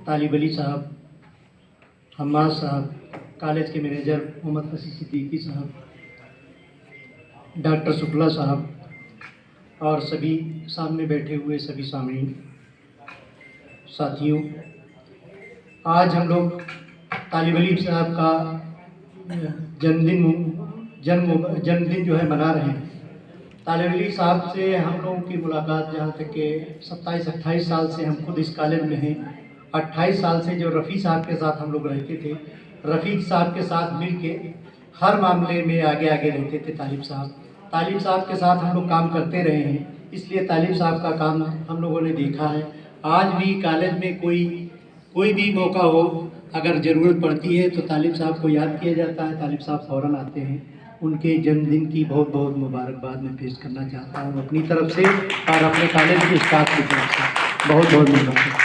तालिब अली साहब, हम्माद साहब, कॉलेज के मैनेजर मोहम्मद फसीह सिद्दीकी साहब, डॉक्टर शुक्ला साहब और सभी सामने बैठे हुए सभी सामीन साथियों, आज हम लोग तालिब अली साहब का जन्मदिन जो है मना रहे हैं। तालिब अली साहब से हम लोगों की मुलाकात जहाँ तक कि 27-28 साल से हम खुद इस कॉलेज में हैं। 28 साल से जो रफ़ी साहब के साथ हम लोग रहते थे, रफ़ी साहब के साथ मिल के हर मामले में आगे आगे रहते थे। तालिब साहब के साथ हम लोग काम करते रहे हैं, इसलिए तालिब साहब का काम हम लोगों ने देखा है। आज भी कॉलेज में कोई भी मौका हो, अगर ज़रूरत पड़ती है तो तालिब साहब को याद किया जाता है, तालिब साहब फ़ौरन आते हैं। उनके जन्मदिन की बहुत बहुत मुबारकबाद मैं पेश करना चाहता हूँ अपनी तरफ से और अपने कॉलेज के स्टाफ की तरफ से। बहुत बहुत मुबारक।